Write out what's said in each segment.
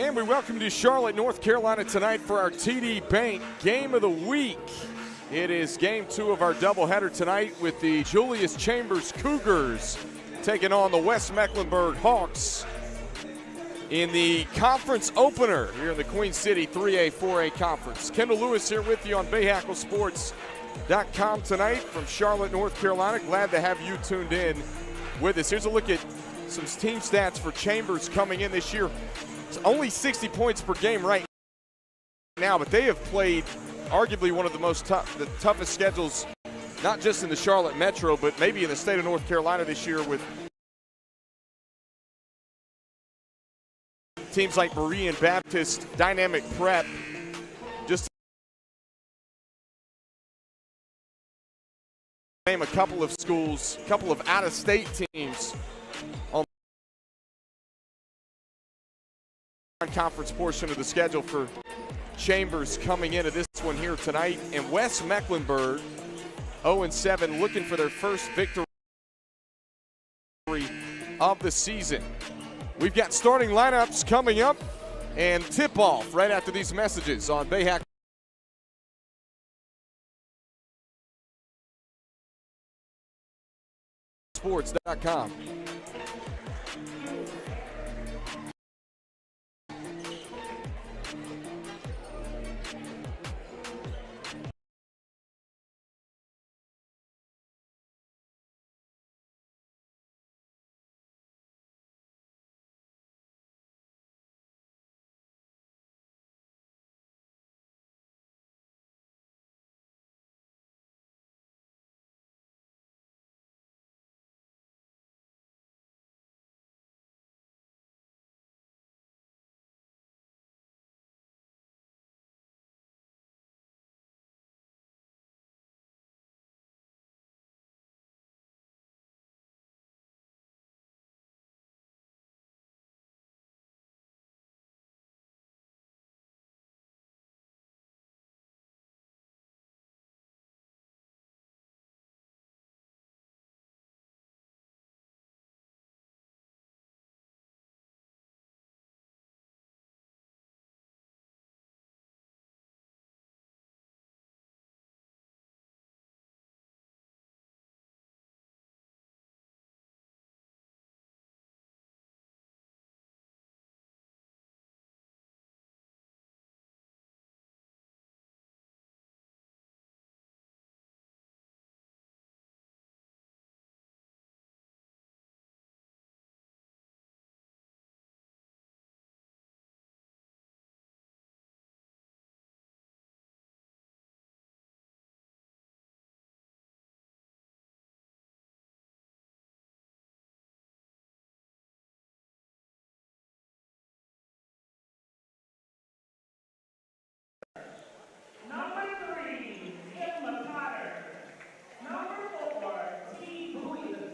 And we welcome you to Charlotte, North Carolina tonight for our TD Bank Game of the Week. It is game 2 of our doubleheader tonight with the Julius Chambers Cougars taking on the West Mecklenburg Hawks in the conference opener here in the Queen City 3A, 4A conference. Kendall Lewis here with you on Bahakel Sports.com tonight from Charlotte, North Carolina. Glad to have you tuned in with us. Here's a look at some team stats for Chambers coming in this year. It's only 60 points per game right now, but they have played arguably one of the toughest schedules, not just in the Charlotte Metro, but maybe in the state of North Carolina this year, with teams like Berean Baptist, Dynamic Prep, just to name a couple of schools, a couple of out-of-state teams on the conference portion of the schedule for Chambers coming into this one here tonight. And West Mecklenburg 0-7, looking for their first victory of the season. We've got starting lineups coming up and tip-off right after these messages on Bahakel Sports.com.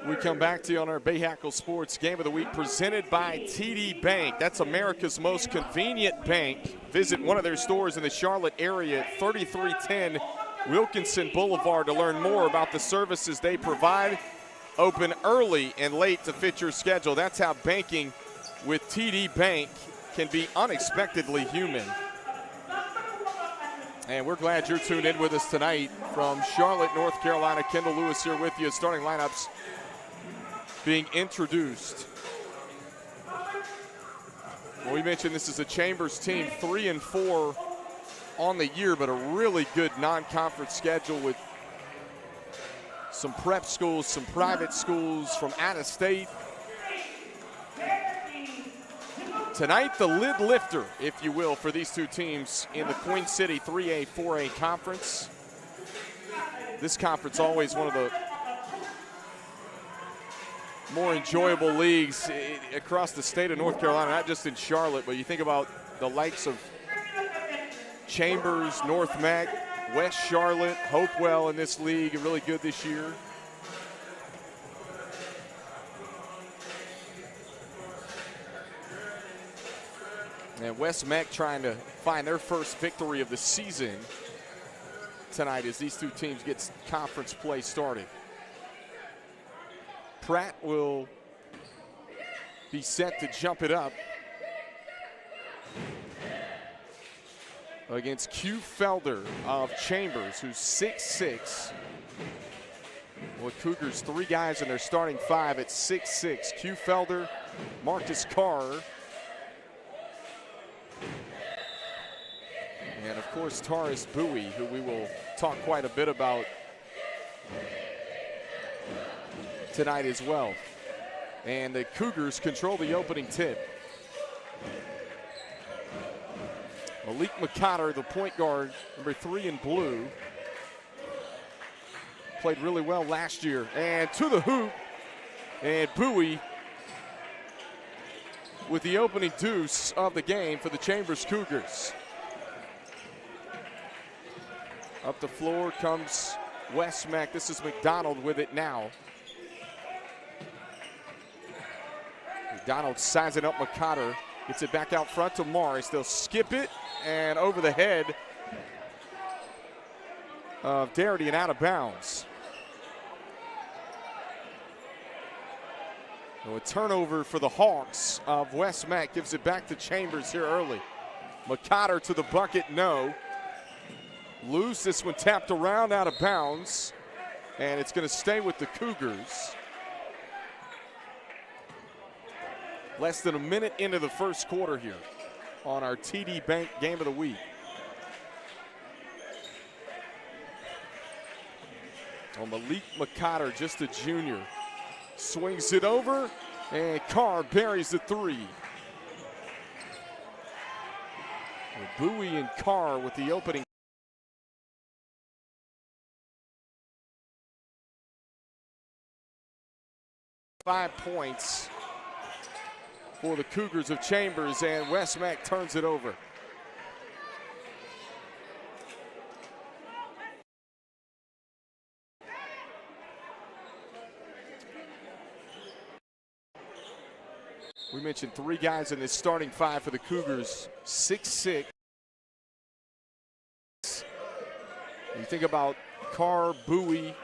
We come back to you on our Bahakel Sports Game of the Week presented by TD Bank. That's America's most convenient bank. Visit one of their stores in the Charlotte area at 3310 Wilkinson Boulevard to learn more about the services they provide. Open early and late to fit your schedule. That's how banking with TD Bank can be unexpectedly human. And we're glad you're tuned in with us tonight from Charlotte, North Carolina. Kendall Lewis here with you. Starting lineups being introduced. Well, we mentioned this is a Chambers team, 3-4 on the year, but a really good non-conference schedule with some prep schools, some private schools from out of state. Tonight, the lid lifter, if you will, for these two teams in the Queen City 3A, 4A conference. This conference always one of the more enjoyable leagues across the state of North Carolina, not just in Charlotte, but you think about the likes of Chambers, North Mac, West Charlotte, Hopewell in this league are really good this year. And West Meck trying to find their first victory of the season tonight as these two teams get conference play started. Pratt will be set to jump it up. against Q Felder of Chambers, who's 6'6". Well, Cougars, 3 guys in their starting 5 at 6'6". Q Felder, Marcus Carr, and of course Taurus Bowie, who we will talk quite a bit about tonight as well. And the Cougars control the opening tip. Malik McCotter, the point guard, number 3 in blue. Played really well last year. And to the hoop. And Bowie with the opening deuce of the game for the Chambers Cougars. Up the floor comes West Meck. This is McDonald with it now. McDonald sizing up McCotter. Gets it back out front to Morris. They'll skip it and over the head of Darity and out of bounds. So a turnover for the Hawks of West Meck. Gives it back to Chambers here early. McCotter to the bucket, no. Loose, this one tapped around out of bounds. And it's going to stay with the Cougars. Less than a minute into the first quarter here on our TD Bank Game of the Week. Oh, Malik McCotter, just a junior. Swings it over, and Carr buries the 3. Bowie and Carr with the opening. Five points for the Cougars of Chambers, and West Meck turns it over. We mentioned 3 guys in this starting 5 for the Cougars, 6'6". You think about Carr, Bowie,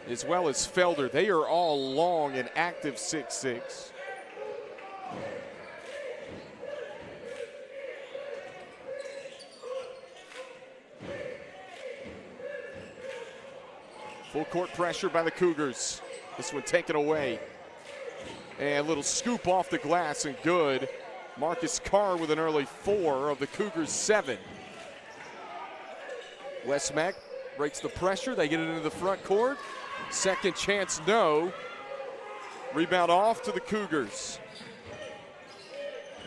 as well as Felder. They are all long and active 6'6". Full court pressure by the Cougars. This one taken away. And a little scoop off the glass and good. Marcus Carr with an early 4 of the Cougars' 7. West Meck breaks the pressure. They get it into the front court. Second chance, no. Rebound off to the Cougars.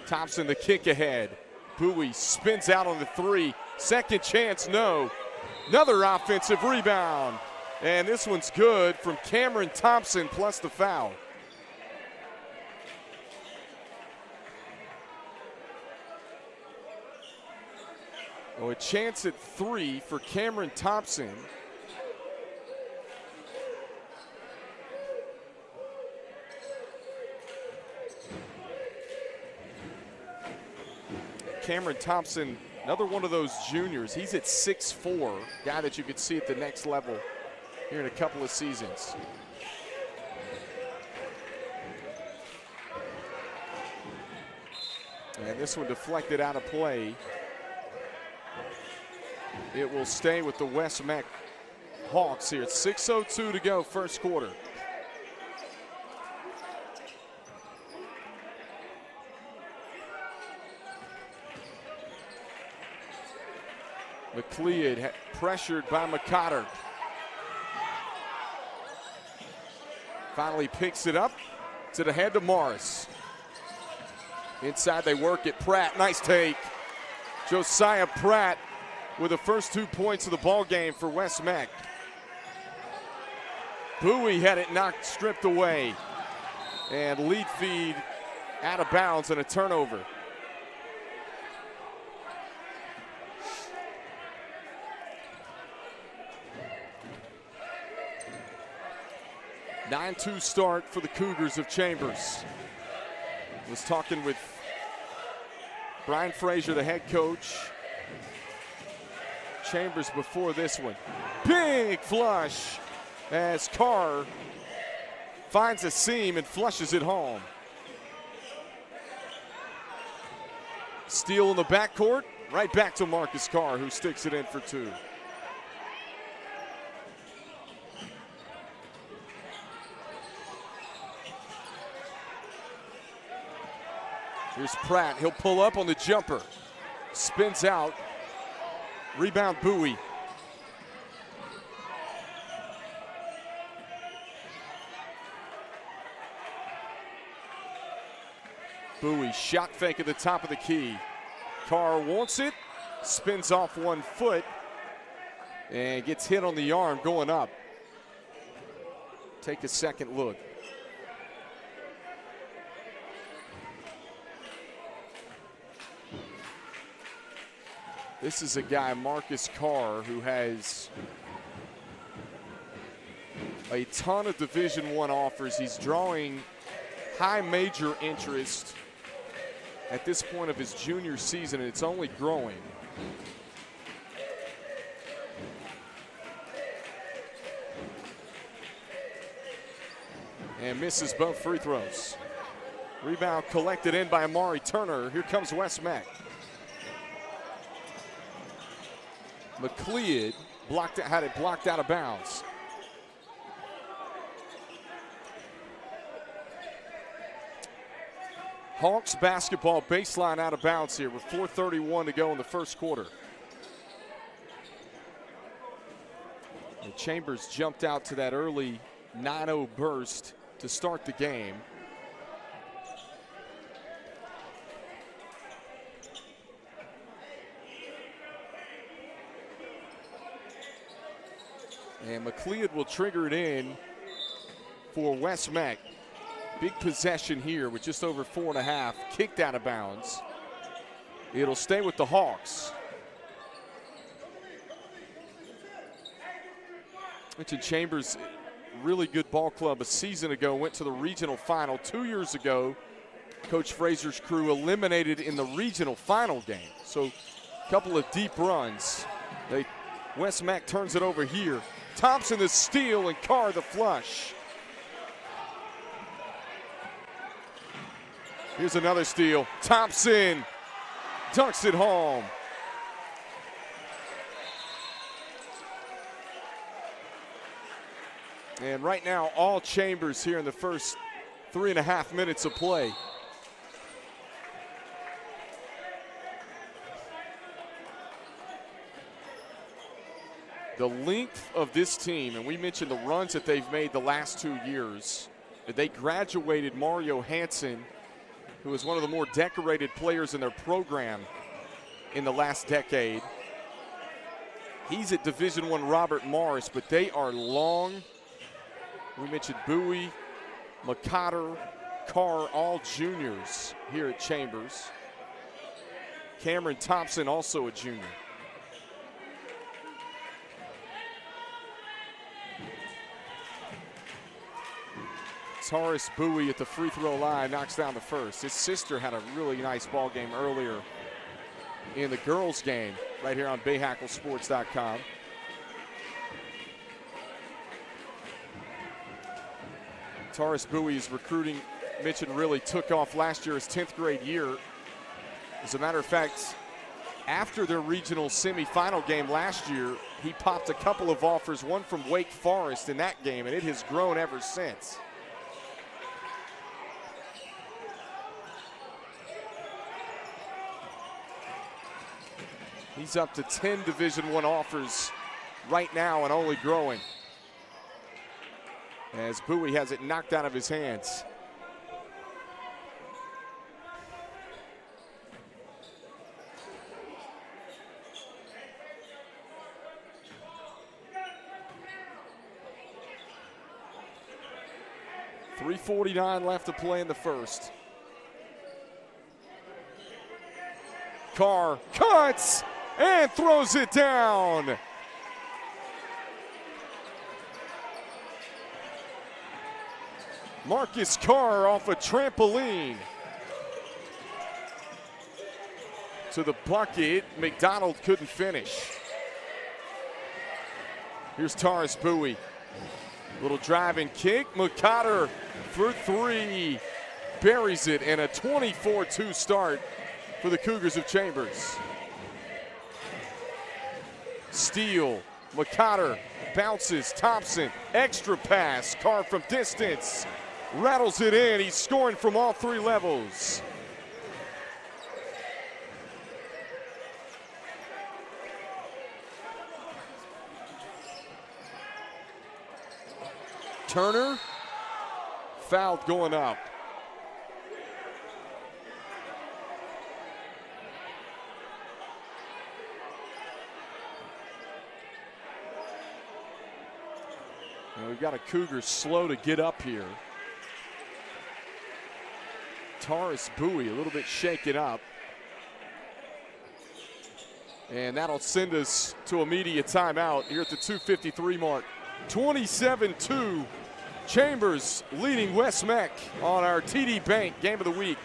Thompson the kick ahead. Bowie spins out on the 3. Second chance, no. Another offensive rebound. And this one's good from Cameron Thompson plus the foul. Oh, a chance at 3 for Cameron Thompson. Cameron Thompson, another one of those juniors. He's at 6'4", guy that you could see at the next level here in a couple of seasons. And this one deflected out of play. It will stay with the West Meck Hawks here. It's 6:02 to go, first quarter. McLeod pressured by McCotter. Finally picks it up to the head to Morris. Inside they work it. Pratt, nice take. Josiah Pratt with the first 2 points of the ball game for West Meck. Bowie had it knocked, stripped away. And lead feed out of bounds and a turnover. A 9-2 start for the Cougars of Chambers. Was talking with Brian Frazier, the head coach. Chambers before this one. Big flush as Carr finds a seam and flushes it home. Steele in the backcourt. Right back to Marcus Carr, who sticks it in for 2. Here's Pratt. He'll pull up on the jumper. Spins out. Rebound Bowie. Bowie shot fake at the top of the key. Carr wants it. Spins off 1 foot. And gets hit on the arm going up. Take a second look. This is a guy, Marcus Carr, who has a ton of Division I offers. He's drawing high major interest at this point of his junior season, and it's only growing. And misses both free throws. Rebound collected in by Amari Turner. Here comes West Meck. McLeod had it blocked out of bounds. Hawks basketball baseline out of bounds here with 4:31 to go in the first quarter. And Chambers jumped out to that early 9-0 burst to start the game. And McLeod will trigger it in for West Meck. Big possession here with just over 4.5. Kicked out of bounds. It'll stay with the Hawks. Mentioned Chambers, really good ball club a season ago, went to the regional final. 2 years ago, Coach Fraser's crew eliminated in the regional final game. So a couple of deep runs. West Meck turns it over here. Thompson the steal and Carr the flush. Here's another steal. Thompson dunks it home. And right now, all Chambers here in the first 3.5 minutes of play. The length of this team, and we mentioned the runs that they've made the last 2 years. They graduated Mario Hansen, who is one of the more decorated players in their program in the last decade. He's at Division I Robert Morris, but they are long. We mentioned Bowie, McCotter, Carr, all juniors here at Chambers. Cameron Thompson, also a junior. Taurus Bowie at the free throw line knocks down the first. His sister had a really nice ball game earlier in the girls' game right here on BahakelSports.com. Taurus Bowie's recruiting, mentioned, really took off last year, his 10th grade year. As a matter of fact, after their regional semifinal game last year, he popped a couple of offers, one from Wake Forest in that game, and it has grown ever since. He's up to 10 Division I offers right now and only growing, as Bowie has it knocked out of his hands. .349 left to play in the first. Carr cuts and throws it down. Marcus Carr off a trampoline to the bucket. McDonald couldn't finish. Here's Taurus Bowie. Little drive and kick. McCotter for three. Buries it, and a 24-2 start for the Cougars of Chambers. Steele, McCotter, bounces, Thompson, extra pass, carved from distance, rattles it in. He's scoring from all three levels. Turner, fouled going up. And we've got a Cougar slow to get up here. Taurus Bowie a little bit shaken up. And that'll send us to immediate timeout here at the 2:53 mark. 27-2. Chambers leading West Meck on our TD Bank Game of the Week.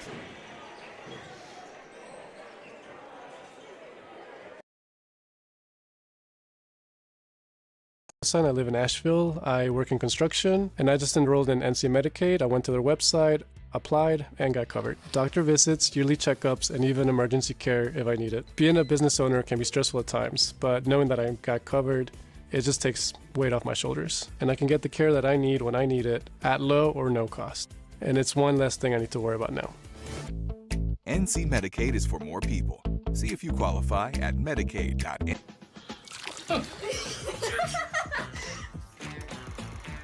I live in Asheville. I work in construction, and I just enrolled in NC Medicaid. I went to their website, applied, and got covered. Doctor visits, yearly checkups, and even emergency care if I need it. Being a business owner can be stressful at times, but knowing that I got covered, it just takes weight off my shoulders. And I can get the care that I need when I need it at low or no cost. And it's one less thing I need to worry about now. NC Medicaid is for more people. See if you qualify at medicaid.in.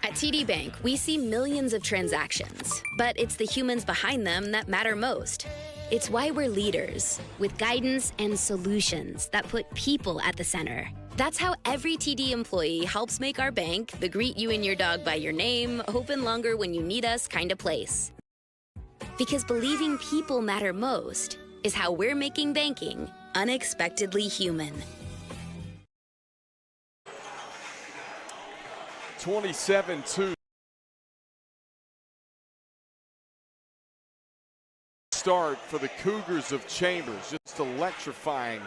At TD Bank, we see millions of transactions, but it's the humans behind them that matter most. It's why we're leaders, with guidance and solutions that put people at the center. That's how every TD employee helps make our bank the greet you and your dog by your name, open longer when you need us kind of place. Because believing people matter most is how we're making banking unexpectedly human. 27-2. Start for the Cougars of Chambers. Just electrifying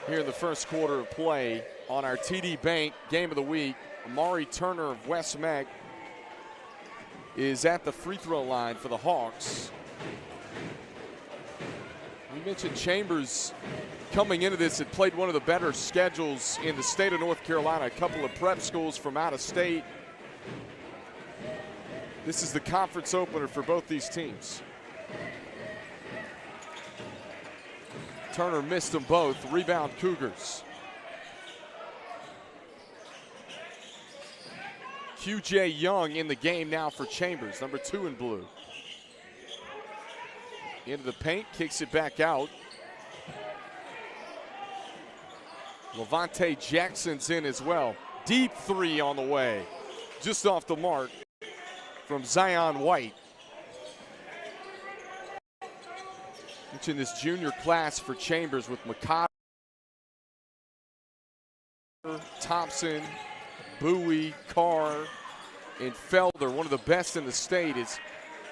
here in the first quarter of play on our TD Bank Game of the Week. Amari Turner of West Meck is at the free throw line for the Hawks. We mentioned Chambers coming into this had played one of the better schedules in the state of North Carolina, a couple of prep schools from out of state. This is the conference opener for both these teams. Turner missed them both. Rebound Cougars. QJ Young in the game now for Chambers, number 2 in blue. Into the paint, kicks it back out. Levante Jackson's in as well. Deep three on the way. Just off the mark from Zion White. Mentioned this junior class for Chambers with McCotter, Thompson, Bowie, Carr, and Felder. One of the best in the state as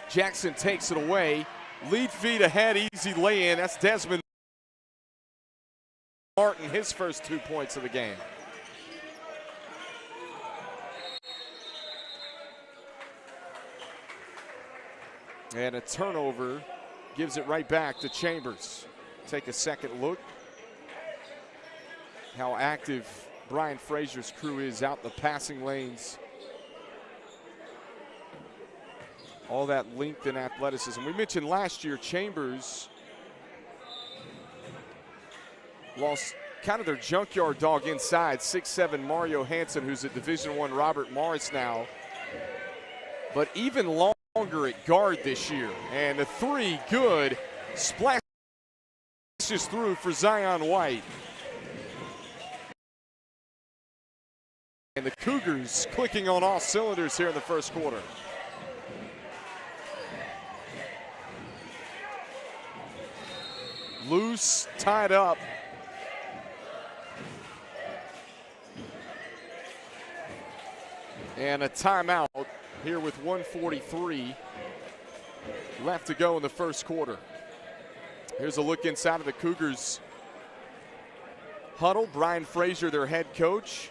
Jackson takes it away. Lead feet ahead, easy lay-in. That's Desmond Martin, his first 2 points of the game. And a turnover gives it right back to Chambers. Take a second look how active Brian Frazier's crew is out the passing lanes. All that length and athleticism. We mentioned last year Chambers lost kind of their junkyard dog inside, 6'7" Mario Hansen, who's at Division I Robert Morris now. But even longer at guard this year. And the three good. Splashes through for Zion White. And the Cougars clicking on all cylinders here in the first quarter. Loose, tied up. And a timeout here with 1:43 left to go in the first quarter. Here's a look inside of the Cougars huddle. Brian Frazier, their head coach,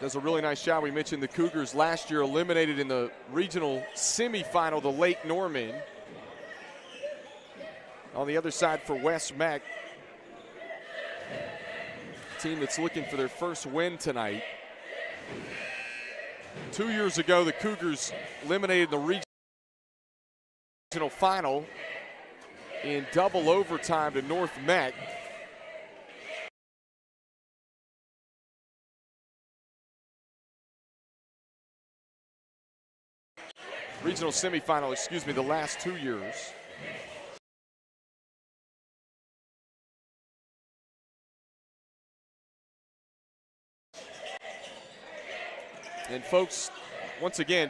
does a really nice job. We mentioned the Cougars last year eliminated in the regional semifinal to Lake Norman. On the other side for West Meck, team that's looking for their first win tonight. 2 years ago, the Cougars eliminated the regional final in double overtime to North Meck. Regional semifinal, excuse me, the last 2 years. And folks, once again,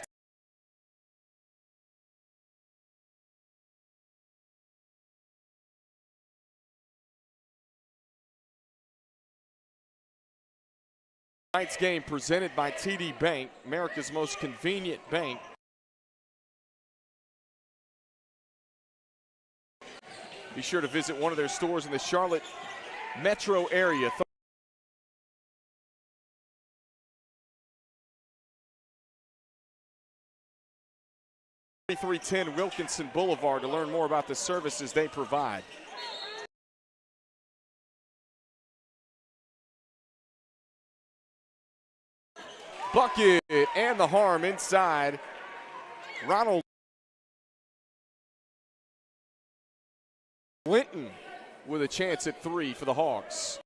tonight's game presented by TD Bank, America's most convenient bank. Be sure to visit one of their stores in the Charlotte metro area. 3310 Wilkinson Boulevard to learn more about the services they provide. Bucket and the harm inside. Ronald Linton with a chance at 3 for the Hawks.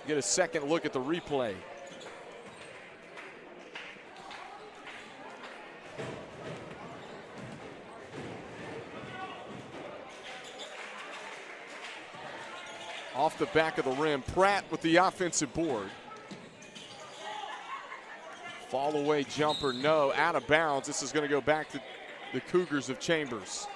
Get a second look at the replay. Off the back of the rim, Pratt with the offensive board. Fall away jumper, no, out of bounds. This is going to go back to the Cougars of Chambers.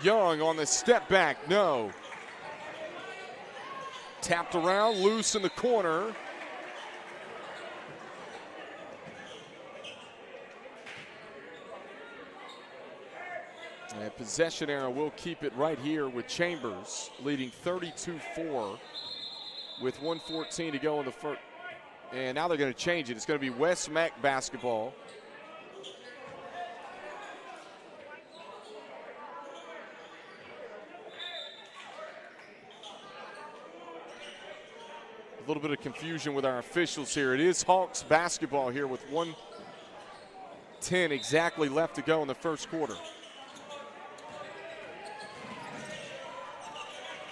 Young on the step back, no. Tapped around, loose in the corner. And possession arrow will keep it right here with Chambers leading 32-4 with 1:14 to go in the first. And now they're going to change it. It's going to be West Meck basketball. A little bit of confusion with our officials here. It is Hawks basketball here with 1:10 exactly left to go in the first quarter.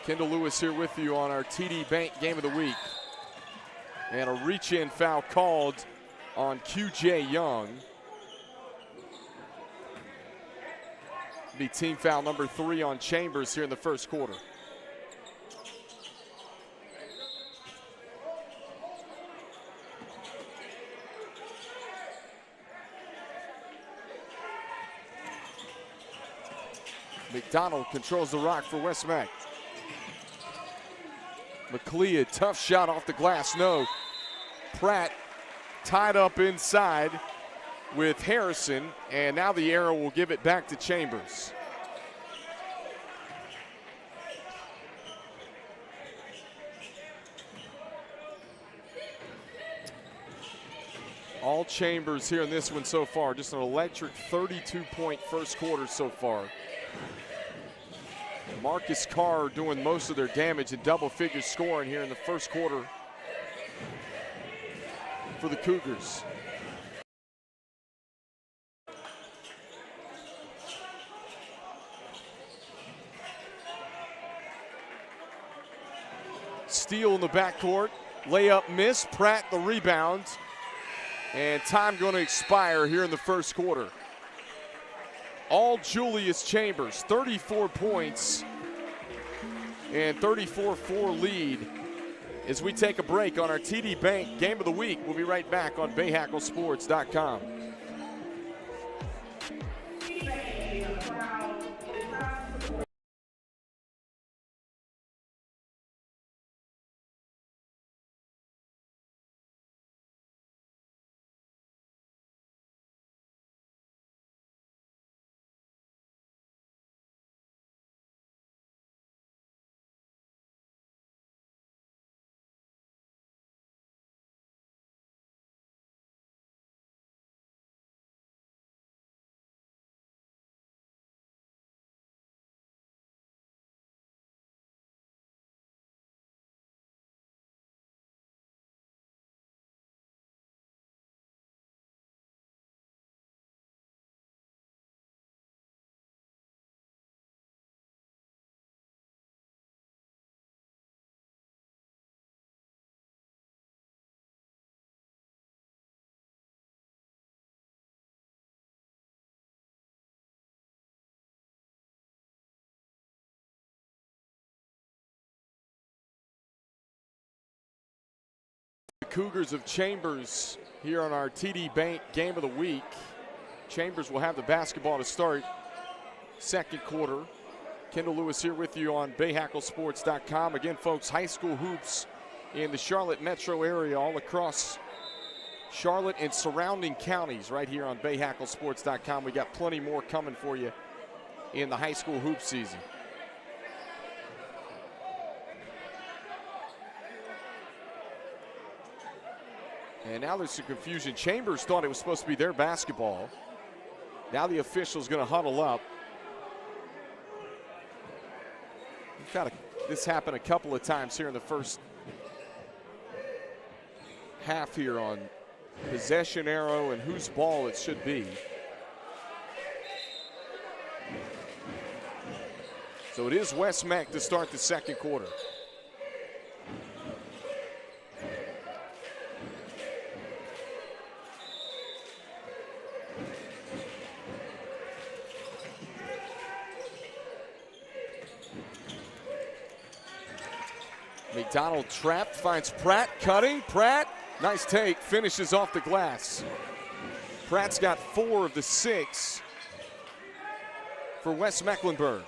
Kendall Lewis here with you on our TD Bank Game of the Week. And a reach-in foul called on QJ Young. Be team foul number 3 on Chambers here in the first quarter. McDonald controls the rock for West Meck. McLeod, tough shot off the glass, no. Pratt tied up inside with Harrison, and now the arrow will give it back to Chambers. All Chambers here in this one so far. Just an electric 32-point first quarter so far. Marcus Carr doing most of their damage and double figure scoring here in the first quarter for the Cougars. Steele in the backcourt, layup miss, Pratt the rebound, and time going to expire here in the first quarter. All Julius Chambers, 34 points and 34-4 lead as we take a break on our TD Bank Game of the Week. We'll be right back on BahakelSports.com. Cougars of Chambers here on our TD Bank Game of the Week. Chambers will have the basketball to start second quarter. Kendall Lewis here with you on BahakelSports.com. Again, folks, high school hoops in the Charlotte metro area, all across Charlotte and surrounding counties right here on BahakelSports.com. We got plenty more coming for you in the high school hoop season. And now there's some confusion. Chambers thought it was supposed to be their basketball. Now the official's going to huddle up. We've got this happen a couple of times here in the first half here on possession arrow and whose ball it should be. So it is West Meck to start the second quarter. McDonald trapped, finds Pratt, cutting. Pratt, nice take, finishes off the glass. Pratt's got 4 of the 6 for West Mecklenburg.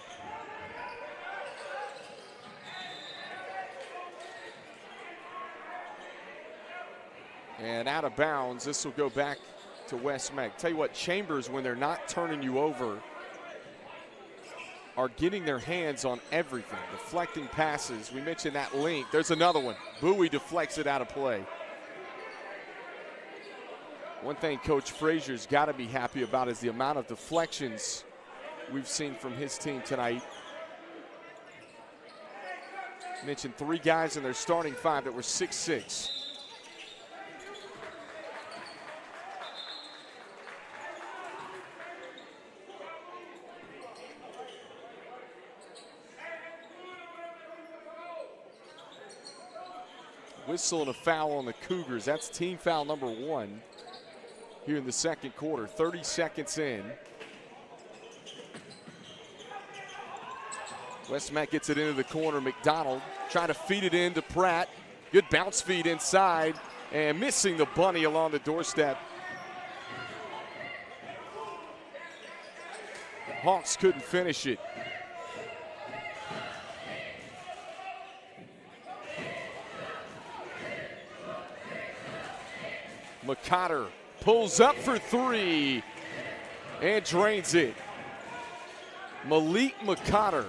And out of bounds, this will go back to West Meck. Tell you what, Chambers, when they're not turning you over, are getting their hands on everything, deflecting passes. We mentioned that link. There's another one. Bowie deflects it out of play. One thing Coach Frazier's got to be happy about is the amount of deflections we've seen from his team tonight. Mentioned 3 guys in their starting 5 that were 6'6". Whistle and a foul on the Cougars. That's team foul number 1 here in the second quarter. 30 seconds in. West Meck gets it into the corner. McDonald trying to feed it in to Pratt. Good bounce feed inside and missing the bunny along the doorstep. Hawks couldn't finish it. McCotter pulls up for 3 and drains it. Malik McCotter,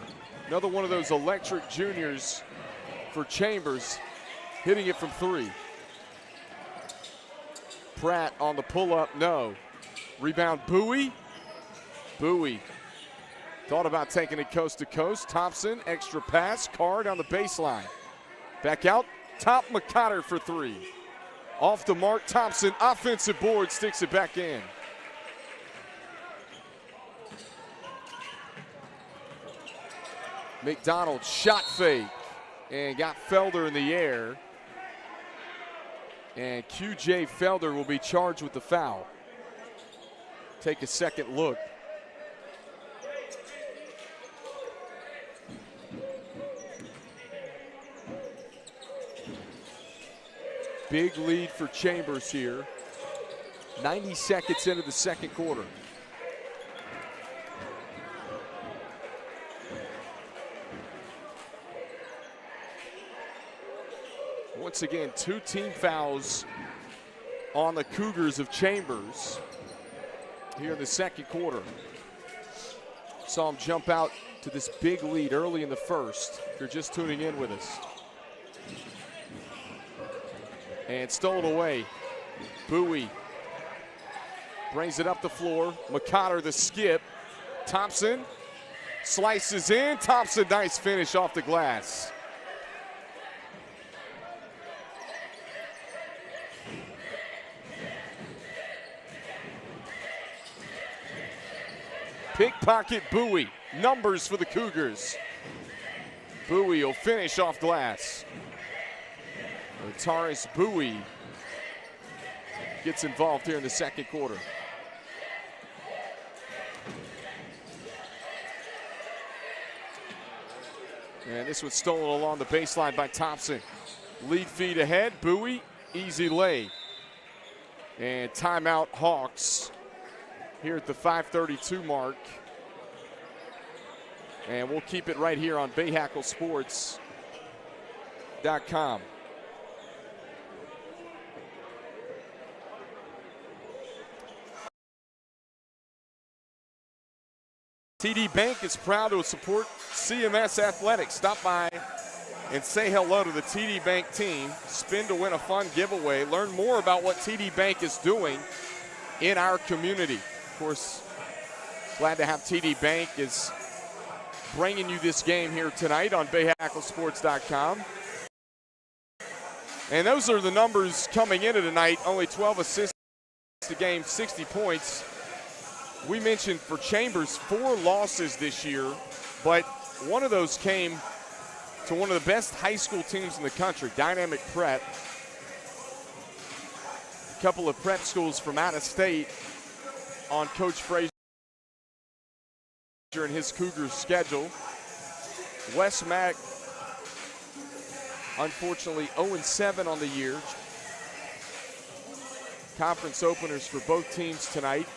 another one of those electric juniors for Chambers, hitting it from 3. Pratt on the pull-up, no. Rebound Bowie. Bowie thought about taking it coast to coast. Thompson, extra pass, Card on the baseline. Back out, top McCotter for 3. Off the mark, Thompson, offensive board, sticks it back in. McDonald shot fake and got Felder in the air. And QJ Felder will be charged with the foul. Take a second look. Big lead for Chambers here. 90 seconds into the second quarter. Once again, 2 team fouls on the Cougars of Chambers here in the second quarter. Saw them jump out to this big lead early in the first, if you're just tuning in with us. And stolen away. Bowie brings it up the floor. McCotter the skip. Thompson slices in. Thompson, nice finish off the glass. Pickpocket Bowie. Numbers for the Cougars. Bowie will finish off glass. Taurus Bowie gets involved here in the second quarter. And this was stolen along the baseline by Thompson. Lead feed ahead. Bowie easy lay. And timeout Hawks here at the 5:32 mark. And we'll keep it right here on BahakelSports.com. TD Bank is proud to support CMS Athletics. Stop by and say hello to the TD Bank team. Spin to win a fun giveaway. Learn more about what TD Bank is doing in our community. Of course, glad to have TD Bank is bringing you this game here tonight on BahakelSports.com. And those are the numbers coming into tonight. Only 12 assists a game, 60 points. We mentioned for Chambers 4 losses this year, but one of those came to one of the best high school teams in the country, Dynamic Prep. A couple of prep schools from out of state on Coach Frazier and his Cougars schedule. West Mac, unfortunately, 0-7 on the year. Conference openers for both teams tonight.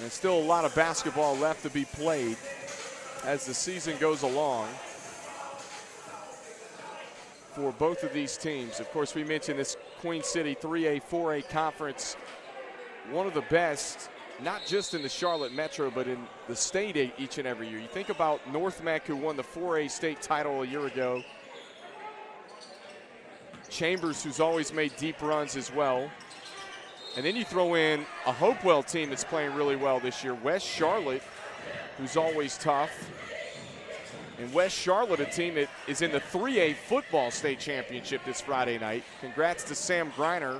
And still a lot of basketball left to be played as the season goes along for both of these teams. Of course, we mentioned this Queen City 3A, 4A conference, one of the best, not just in the Charlotte Metro, but in the state each and every year. You think about North Mac, who won the 4A state title a year ago. Chambers, who's always made deep runs as well. And then you throw in a Hopewell team that's playing really well this year. West Charlotte, who's always tough. And West Charlotte, a team that is in the 3A football state championship this Friday night. Congrats to Sam Greiner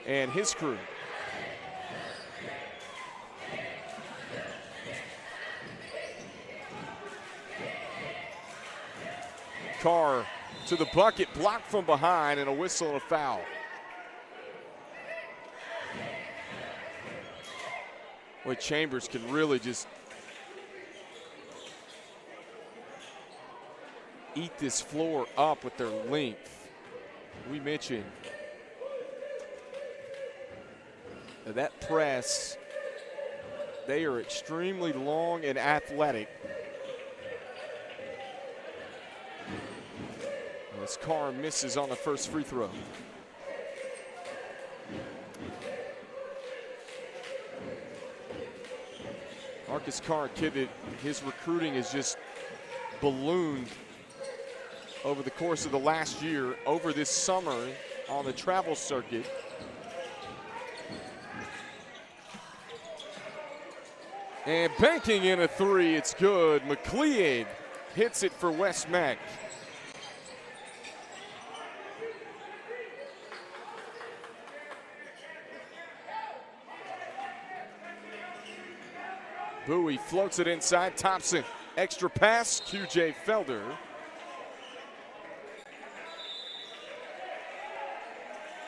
and his crew. Carr to the bucket, blocked from behind, and a whistle and a foul. Boy, Chambers can really just eat this floor up with their length. We mentioned that press, they are extremely long and athletic. As Carr misses on the first free throw. Marcus Carr, a kid that his recruiting has just ballooned over the course of the last year, over this summer on the travel circuit. And banking in a three, it's good. McLeod hits it for West Mac. Bowie floats it inside. Thompson, extra pass. QJ Felder.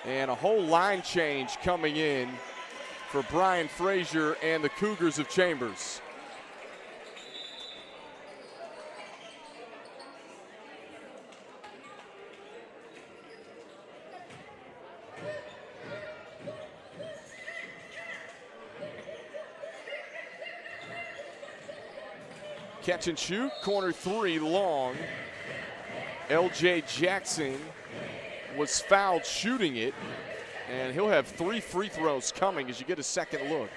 And a whole line change coming in for Brian Frazier and the Cougars of Chambers. Catch and shoot, corner three, long. LJ Jackson was fouled shooting it, and he'll have 3 free throws coming as you get a second look.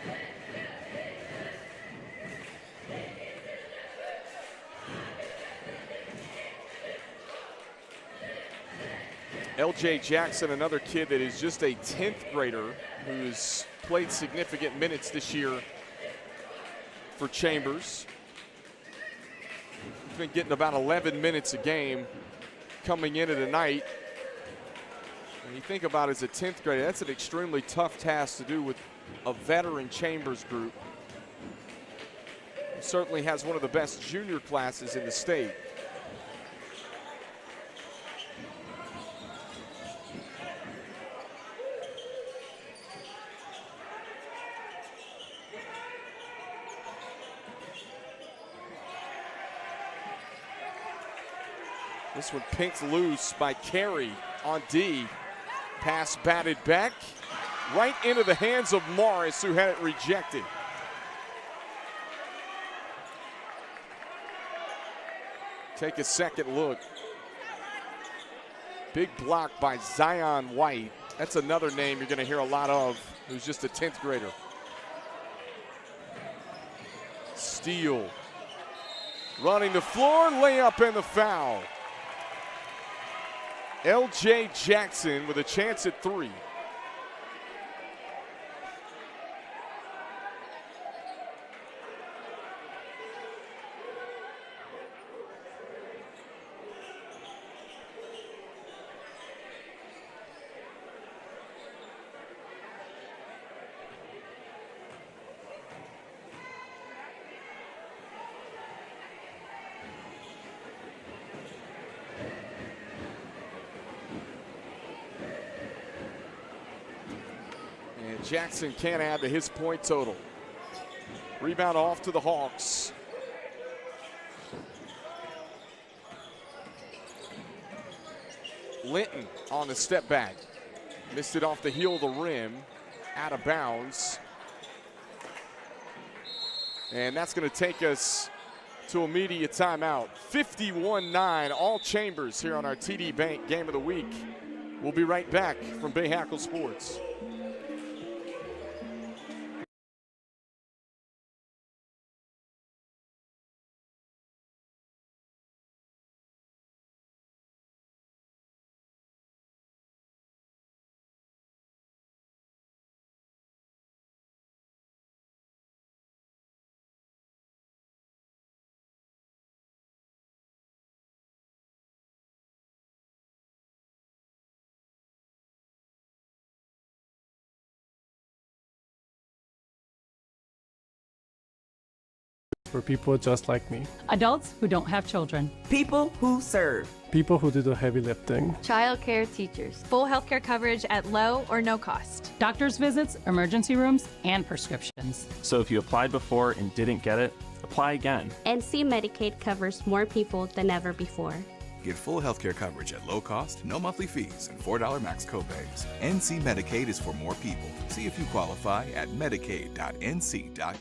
LJ Jackson, another kid that is just a 10th grader who's played significant minutes this year for Chambers. He's been getting about 11 minutes a game coming into tonight. When you think about it as a 10th grader, that's an extremely tough task to do with a veteran Chambers group. He certainly has one of the best junior classes in the state. This one pinked loose by Carey on D. Pass batted back right into the hands of Morris, who had it rejected. Take a second look. Big block by Zion White. That's another name you're going to hear a lot of, who's just a 10th grader. Steele. Running the floor, layup and the foul. L.J. Jackson with a chance at 3. Jackson can't add to his point total. Rebound off to the Hawks. Linton on the step back. Missed it off the heel of the rim. Out of bounds. And that's going to take us to immediate timeout. 51-9, all Chambers here on our TD Bank Game of the Week. We'll be right back from Bahakel Sports. For people just like me. Adults who don't have children. People who serve. People who do the heavy lifting. Childcare teachers. Full healthcare coverage at low or no cost. Doctor's visits, emergency rooms, and prescriptions. So if you applied before and didn't get it, apply again. NC Medicaid covers more people than ever before. Get full healthcare coverage at low cost, no monthly fees, and $4 max copays. NC Medicaid is for more people. See if you qualify at medicaid.nc.gov.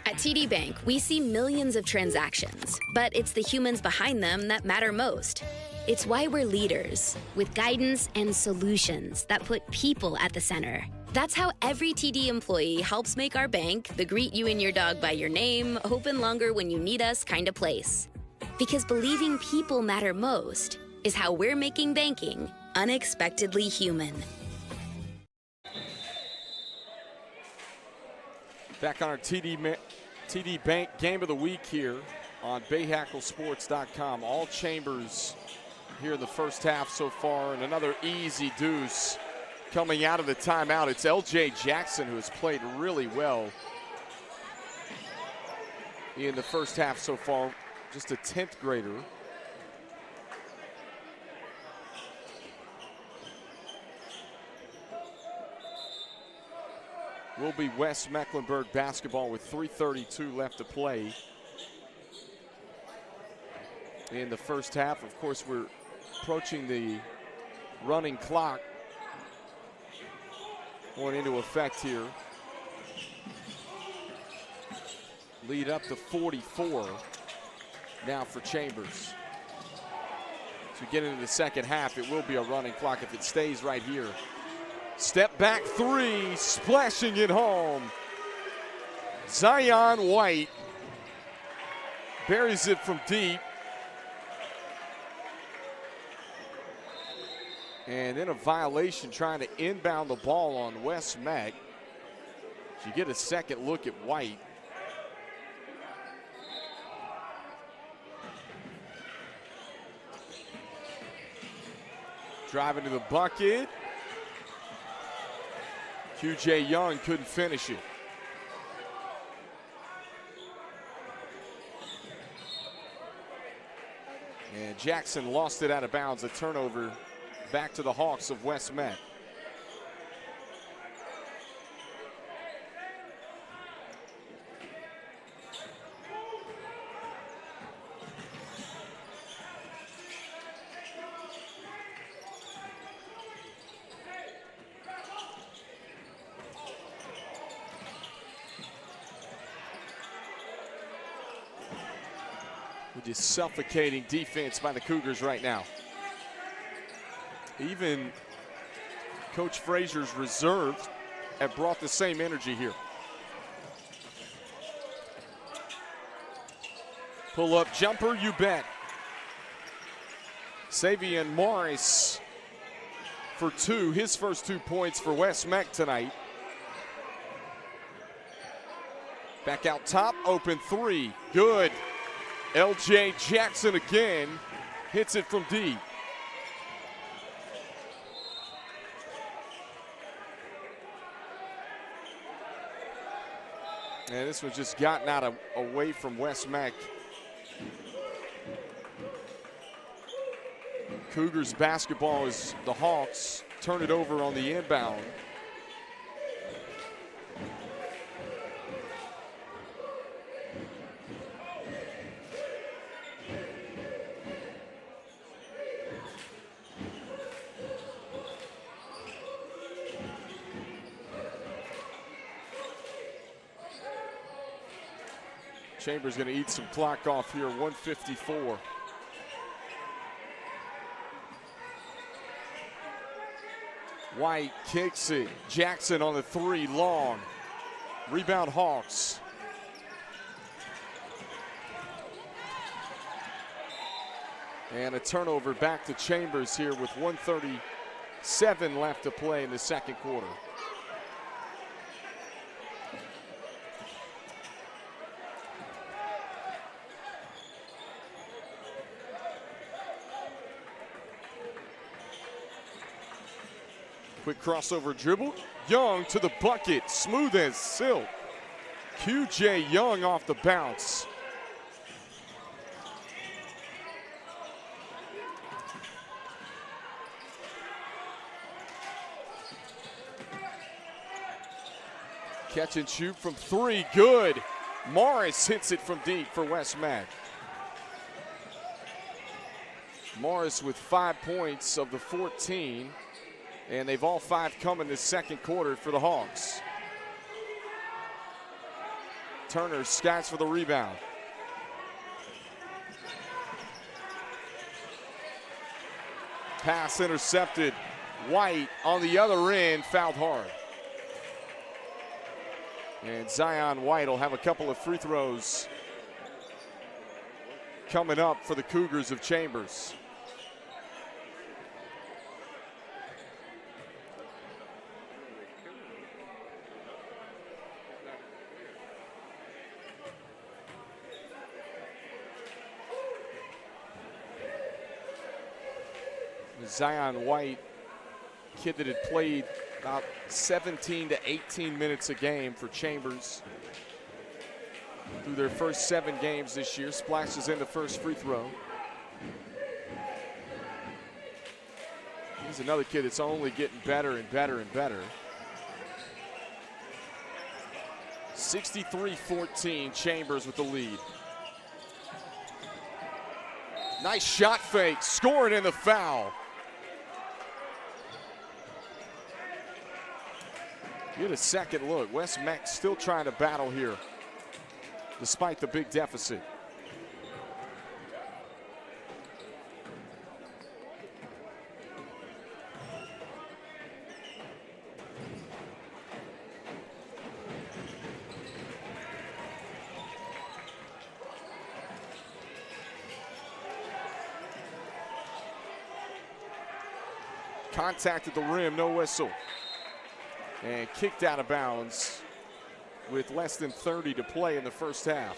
At TD Bank, we see millions of transactions, but it's the humans behind them that matter most. It's why we're leaders, with guidance and solutions that put people at the center. That's how every TD employee helps make our bank the greet you and your dog by your name, open longer when you need us kind of place. Because believing people matter most is how we're making banking unexpectedly human. Back on our TD Bank Game of the Week here on BahakelSports.com. All Chambers here in the first half so far, and another easy deuce coming out of the timeout. It's L.J. Jackson, who has played really well in the first half so far. Just a 10th grader. Will be West Mecklenburg basketball with 3:32 left to play in the first half. Of course, we're approaching the running clock going into effect here. Lead up to 44 now for Chambers. As we get into the second half, it will be a running clock if it stays right here. Step back 3, splashing it home. Zion White buries it from deep. And then a violation trying to inbound the ball on West Meck. You get a second look at White. Driving to the bucket. QJ Young couldn't finish it. And Jackson lost it out of bounds. A turnover back to the Hawks of West Met. Just suffocating defense by the Cougars right now. Even Coach Frazier's reserves have brought the same energy here. Pull-up jumper, you bet. Savion Morris for 2, his first 2 points for West Meck tonight. Back out top, open 3, good. LJ Jackson again, hits it from deep. And this was just gotten out away from West Meck. Cougars basketball as the Hawks turn it over on the inbound. Chambers going to eat some clock off here, 1:54. White kicks it. Jackson on the 3, long. Rebound Hawks. And a turnover back to Chambers here with 1:37 left to play in the second quarter. Quick crossover dribble. Young to the bucket, smooth as silk. QJ Young off the bounce. Catch and shoot from 3, good. Morris hits it from deep for West Meck. Morris with 5 points of the 14. And they've all 5 come in this second quarter for the Hawks. Turner skies for the rebound. Pass intercepted. White on the other end, fouled hard. And Zion White will have a couple of free throws coming up for the Cougars of Chambers. Zion White, kid that had played about 17 to 18 minutes a game for Chambers through their first 7 games this year, splashes in the first free throw. He's another kid that's only getting better and better and better. 63-14, Chambers with the lead. Nice shot fake, scoring in the foul. Get a second look. West Meck still trying to battle here, despite the big deficit. Contact at the rim, no whistle. And kicked out of bounds with less than 30 to play in the first half.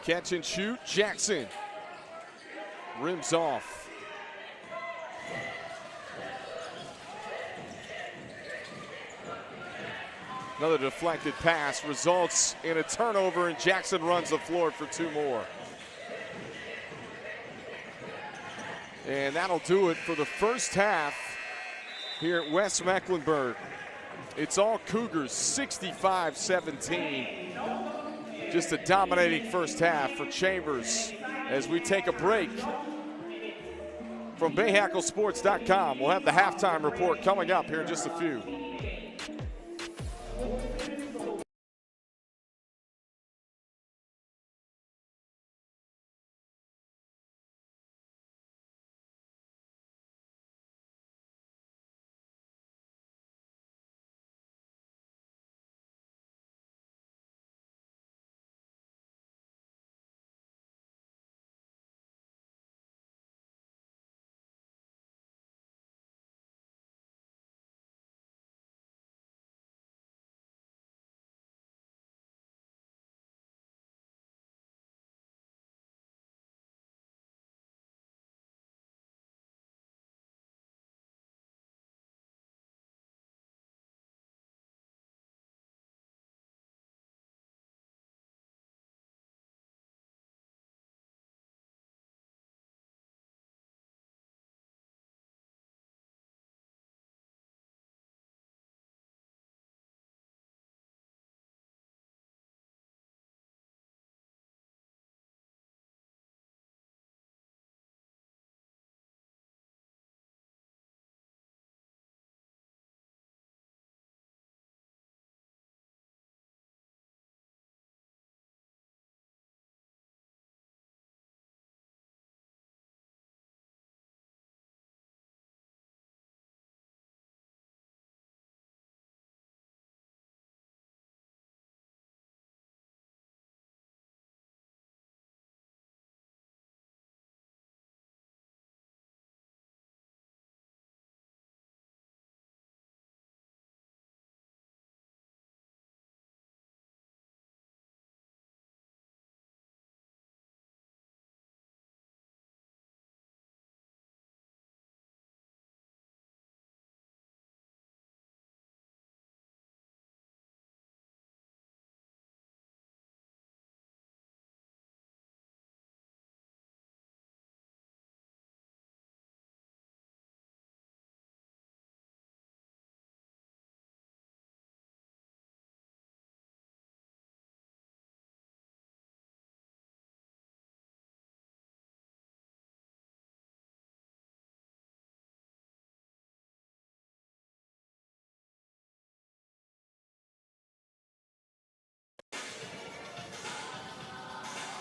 Catch and shoot, Jackson. Rims off. Another deflected pass results in a turnover, and Jackson runs the floor for 2 more. And that'll do it for the first half here at West Mecklenburg. It's all Cougars, 65-17. Just a dominating first half for Chambers as we take a break from from BahakelSports.com. We'll have the halftime report coming up here in just a few.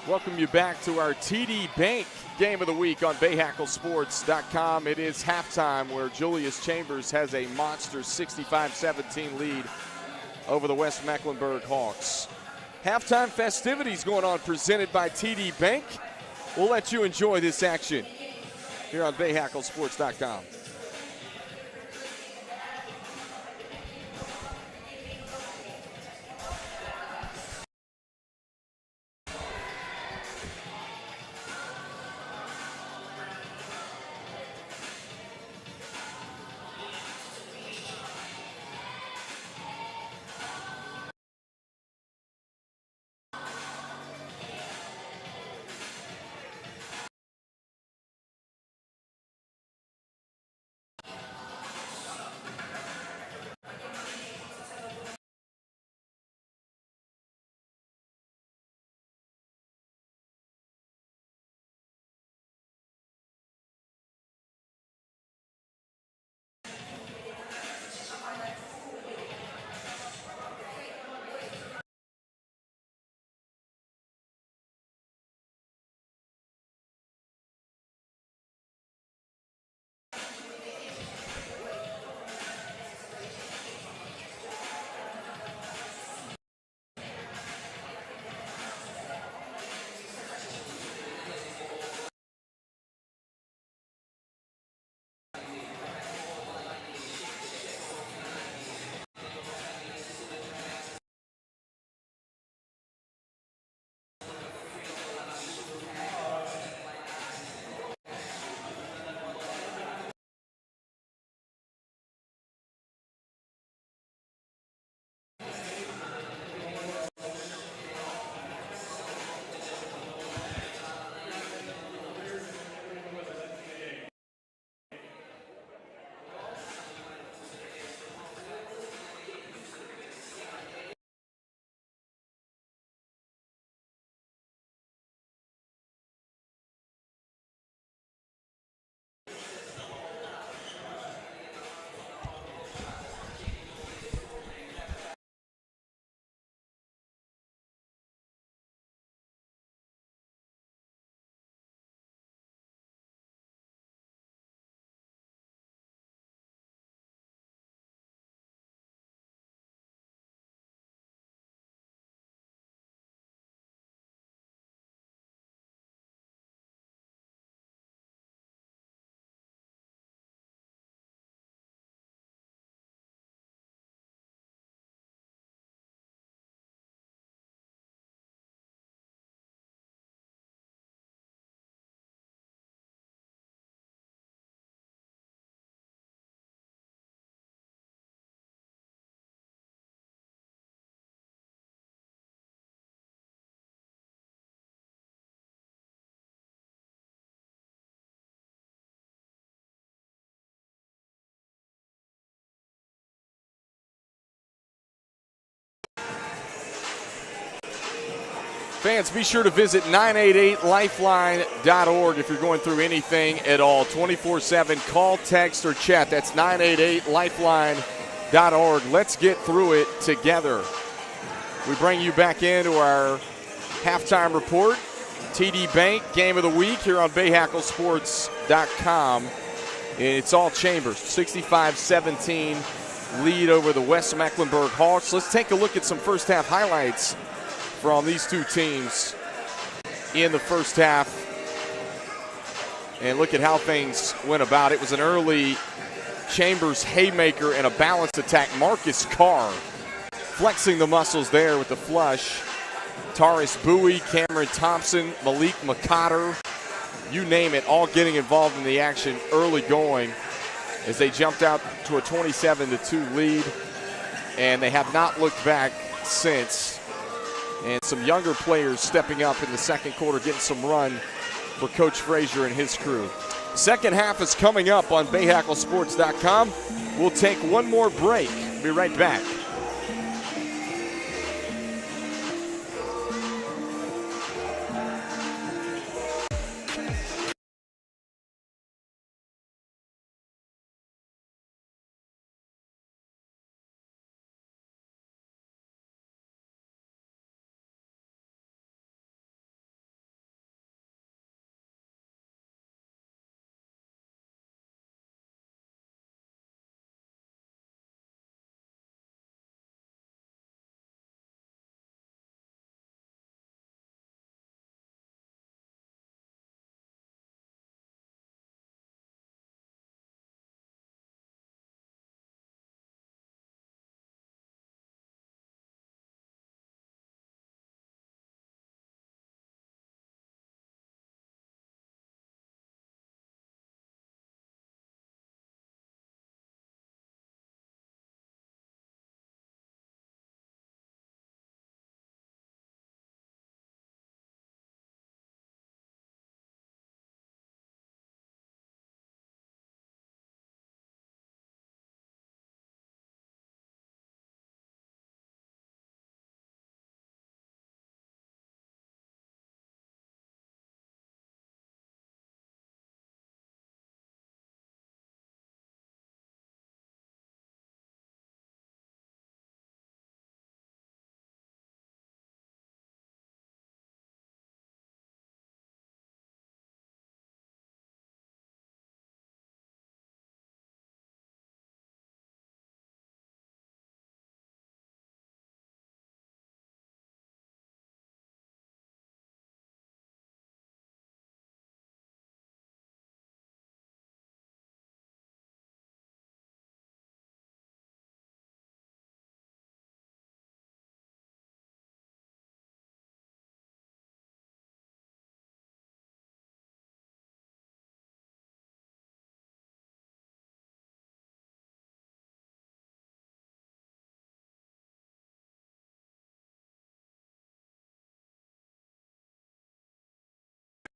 Welcome you back to our TD Bank Game of the Week on BahakelSports.com. It is halftime where Julius Chambers has a monster 65-17 lead over the West Mecklenburg Hawks. Halftime festivities going on presented by TD Bank. We'll let you enjoy this action here on BahakelSports.com. Fans, be sure to visit 988lifeline.org if you're going through anything at all. 24/7, call, text, or chat. That's 988lifeline.org. Let's get through it together. We bring you back into our halftime report. TD Bank Game of the Week here on BahakelSports.com. It's all Chambers, 65-17 lead over the West Mecklenburg Hawks. Let's take a look at some first half highlights from these two teams in the first half and look at how things went about. It was an early Chambers haymaker and a balanced attack. Marcus Carr flexing the muscles there with the flush. Taurus Bowie, Cameron Thompson, Malik McCotter, you name it, all getting involved in the action early going as they jumped out to a 27-2 lead, and they have not looked back since. And some younger players stepping up in the second quarter, getting some run for Coach Frazier and his crew. Second half is coming up on BahakelSports.com. We'll take one more break. Be right back.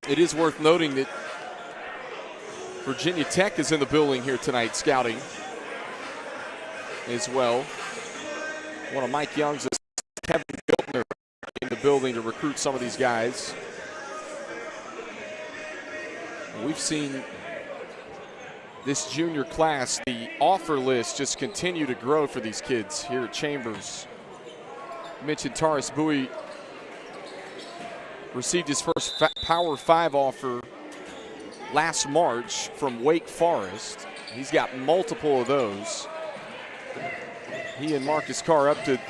It is worth noting that Virginia Tech is in the building here tonight, scouting as well. One of Mike Young's, Kevin Giltner, in the building to recruit some of these guys. We've seen this junior class, the offer list just continue to grow for these kids here at Chambers. You mentioned Taurus Bowie received his first Power 5 offer last March from Wake Forest. He's got multiple of those. He and Marcus Carr up to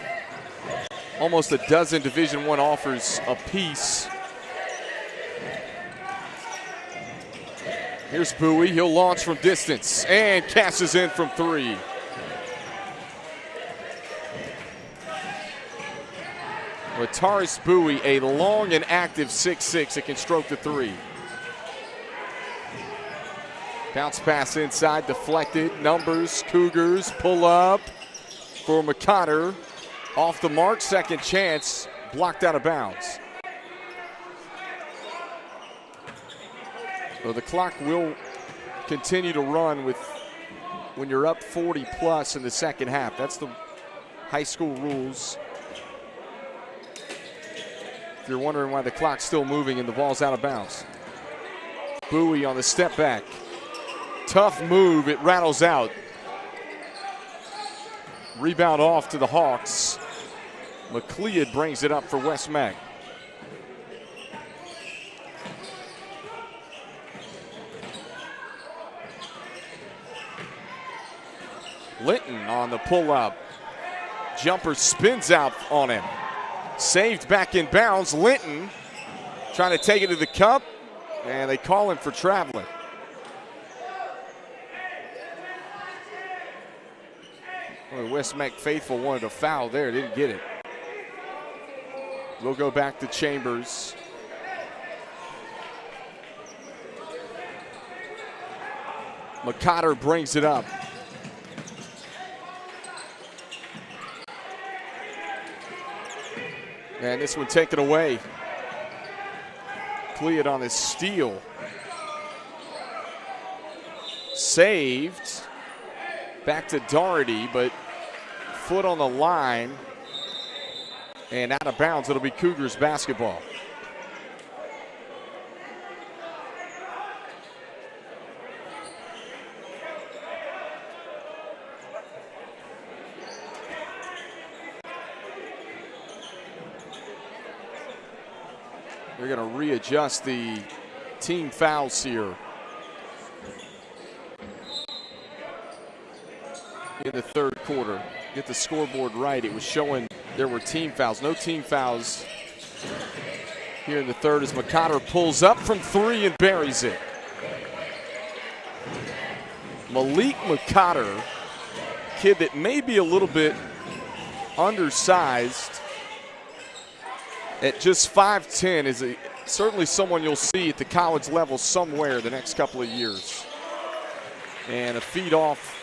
almost a dozen Division I offers apiece. Here's Bowie. He'll launch from distance and cashes in from three. With Taurus Bowie, a long and active 6'6" that can stroke the three. Bounce pass inside, deflected. Numbers, Cougars pull up for McCotter. Off the mark, second chance, blocked out of bounds. So the clock will continue to run with when you're up 40 plus in the second half. That's the high school rules. If you're wondering why the clock's still moving and the ball's out of bounds. Bowie on the step back. Tough move, it rattles out. Rebound off to the Hawks. McLeod brings it up for West Meck. Linton on the pull-up. Jumper spins out on him. Saved back in bounds. Linton trying to take it to the cup, and they call him for traveling. Well, the West Meck faithful wanted a foul there, didn't get it. We'll go back to Chambers. McCotter brings it up. And this one taken away. Cleared on his steal. Saved. Back to Doherty, but foot on the line. And out of bounds, it'll be Cougars basketball. They're going to readjust the team fouls here in the third quarter. Get the scoreboard right. It was showing there were team fouls. No team fouls here in the third as McCotter pulls up from three and buries it. Malik McCotter, kid that may be a little bit undersized at just 5'10", is certainly someone you'll see at the college level somewhere the next couple of years. And a feed off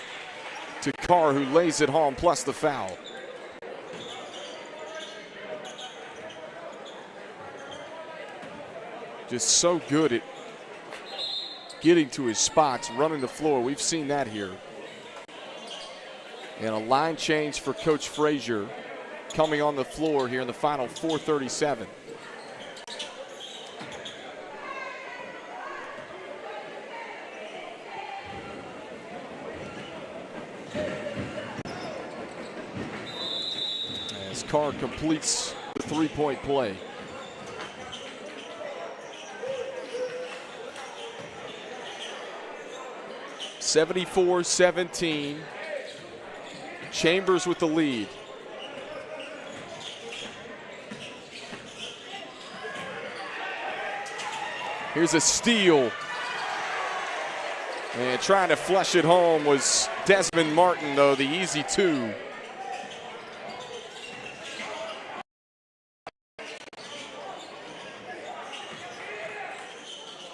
to Carr, who lays it home, plus the foul. Just so good at getting to his spots, running the floor. We've seen that here. And a line change for Coach Frazier coming on the floor here in the final 4:37. As Carr completes the three-point play. (74-17). Chambers with the lead. Here's a steal. And trying to flush it home was Desmond Martin, though, the easy two.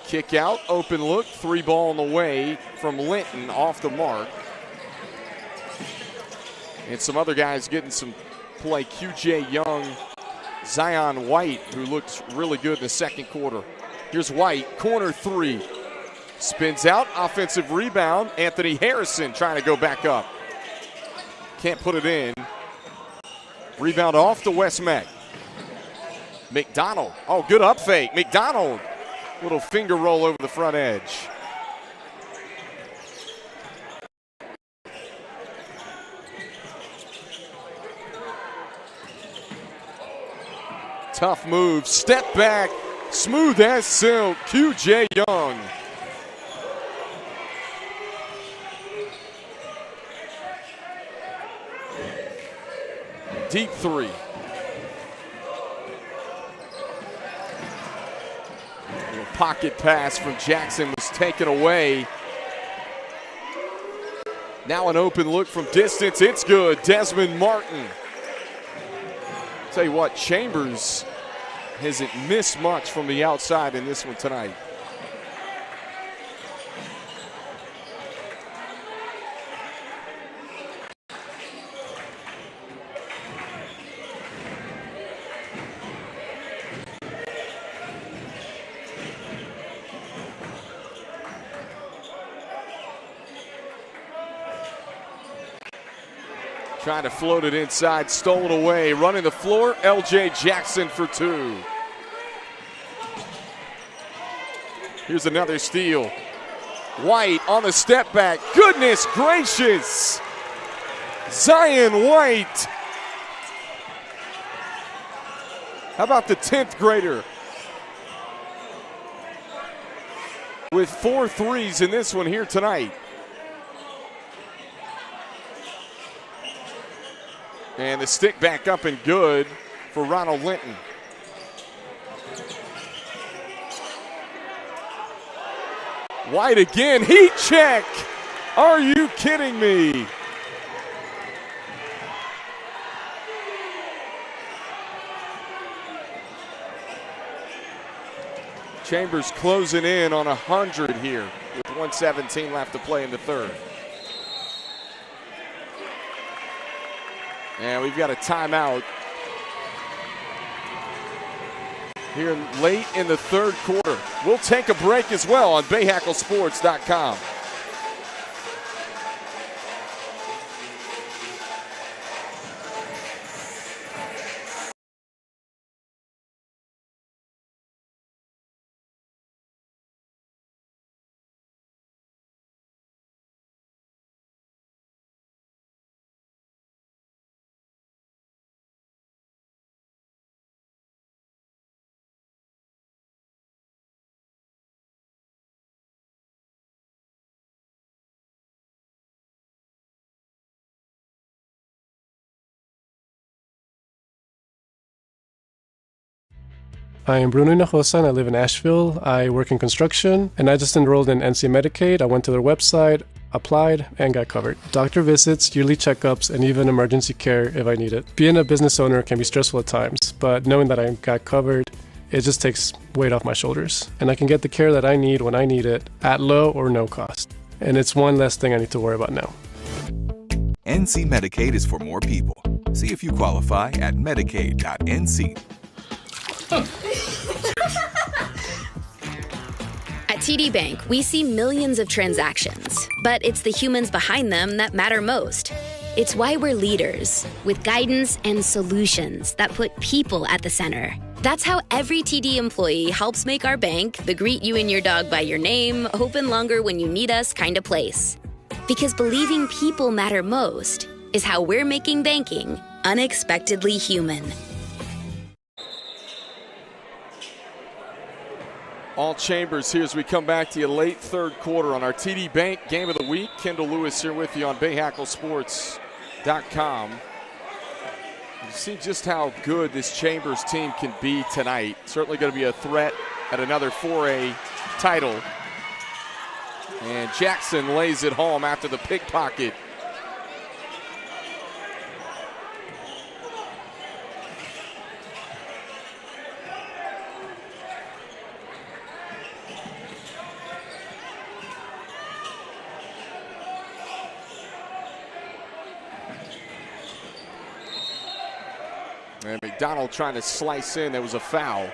Kick out, open look, three ball on the way from Linton, off the mark. And some other guys getting some play. QJ Young, Zion White, who looked really good in the second quarter. Here's White, corner three. Spins out, offensive rebound. Anthony Harrison trying to go back up. Can't put it in. Rebound off to West Meck. McDonald, oh, good up fake. McDonald, little finger roll over the front edge. Tough move, step back, smooth as silk, QJ Young. Deep three. Little pocket pass from Jackson was taken away. Now an open look from distance, it's good, Desmond Martin. Tell you what, Chambers hasn't missed much from the outside in this one tonight. Trying to float it inside, stolen away, running the floor, LJ Jackson for two. Here's another steal. White on the step back. Goodness gracious. Zion White. How about the 10th grader? With 4 threes in this one here tonight. And the stick back up and good for Ronald Linton. White again, heat check. Are you kidding me? Chambers closing in on 100 here with 1:17 left to play in the third. And we've got a timeout here late in the third quarter. We'll take a break as well on BahakelSports.com. I am Bruno Hinojosa and I live in Asheville. I work in construction and I just enrolled in NC Medicaid. I went to their website, applied, and got covered. Doctor visits, yearly checkups, and even emergency care if I need it. Being a business owner can be stressful at times, but knowing that I got covered, it just takes weight off my shoulders. And I can get the care that I need when I need it at low or no cost. And it's one less thing I need to worry about now. NC Medicaid is for more people. See if you qualify at medicaid.nc. At TD Bank, we see millions of transactions, but it's the humans behind them that matter most. It's why we're leaders, with guidance and solutions that put people at the center. That's how every TD employee helps make our bank the greet you and your dog by your name, open longer when you need us kind of place. Because believing people matter most is how we're making banking unexpectedly human. All Chambers here as we come back to you late third quarter on our TD Bank Game of the Week. Kendall Lewis here with you on BahakelSports.com. You see just how good this Chambers team can be tonight. Certainly going to be a threat at another 4A title. And Jackson lays it home after the pickpocket. And McDonald trying to slice in. There was a foul.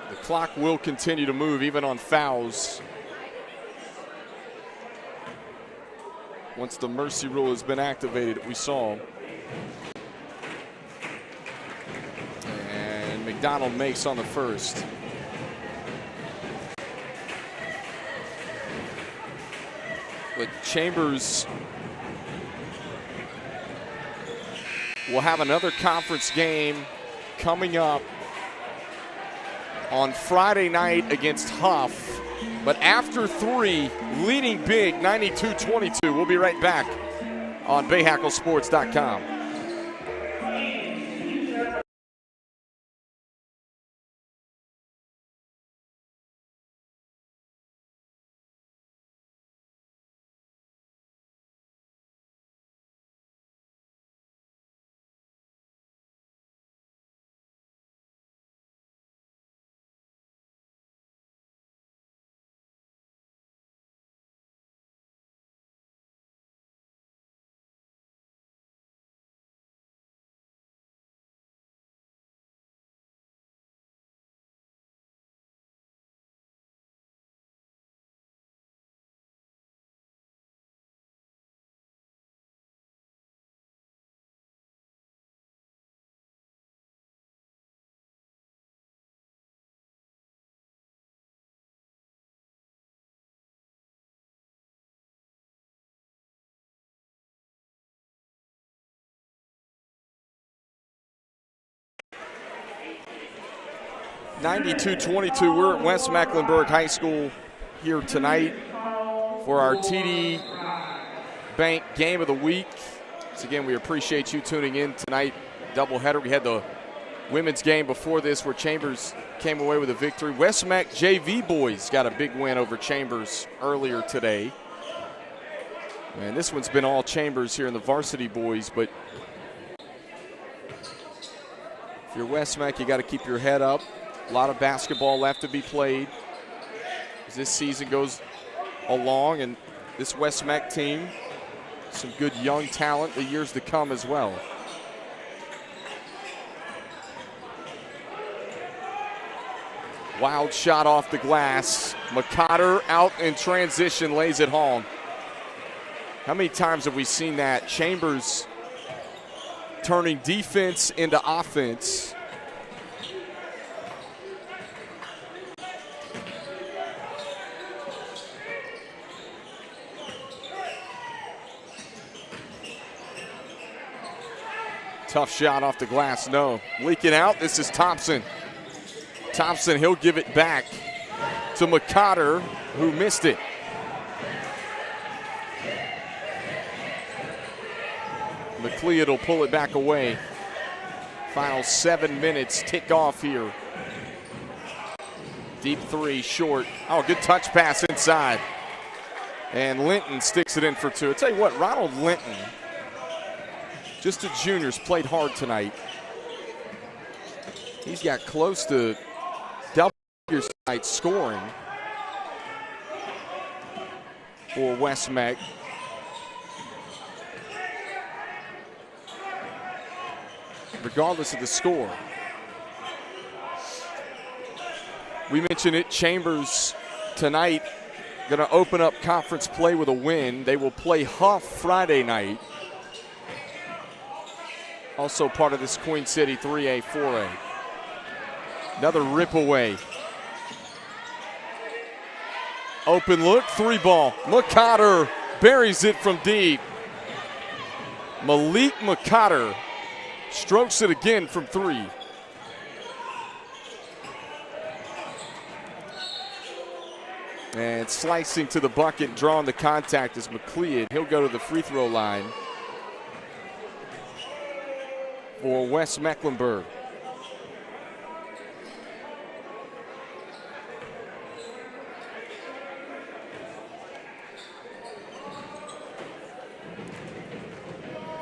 The clock will continue to move even on fouls. Once the mercy rule has been activated, we saw. And McDonald makes on the first. But Chambers will have another conference game coming up on Friday night against Huff. But after 3, leading big, 92-22. We'll be right back on BahakelSports.com. 92-22, we're at West Mecklenburg High School here tonight for our TD Bank Game of the Week. So again, we appreciate you tuning in tonight. Doubleheader. We had the women's game before this where Chambers came away with a victory. West Meck JV boys got a big win over Chambers earlier today. And this one's been all Chambers here in the varsity boys, but if you're West Meck, you got to keep your head up. A lot of basketball left to be played as this season goes along, and this West Meck team, some good young talent the years to come as well. Wild shot off the glass. McCotter out in transition, lays it home. How many times have we seen that? Chambers turning defense into offense. Tough shot off the glass, no. Leaking out, this is Thompson. Thompson, he'll give it back to McCotter, who missed it. McLeod will pull it back away. Final 7 minutes tick off here. Deep three, short. Oh, good touch pass inside. And Linton sticks it in for two. I tell you what, Ronald Linton, just the juniors, played hard tonight. He's got close to double figures tonight scoring for West Meck. Regardless of the score. We mentioned it, Chambers tonight going to open up conference play with a win. They will play Huff Friday night. Also part of this Queen City 3A, 4A. Another rip away. Open look, three ball. McCotter buries it from deep. Malik McCotter strokes it again from three. And slicing to the bucket, drawing the contact is McLeod. He'll go to the free throw line for West Mecklenburg.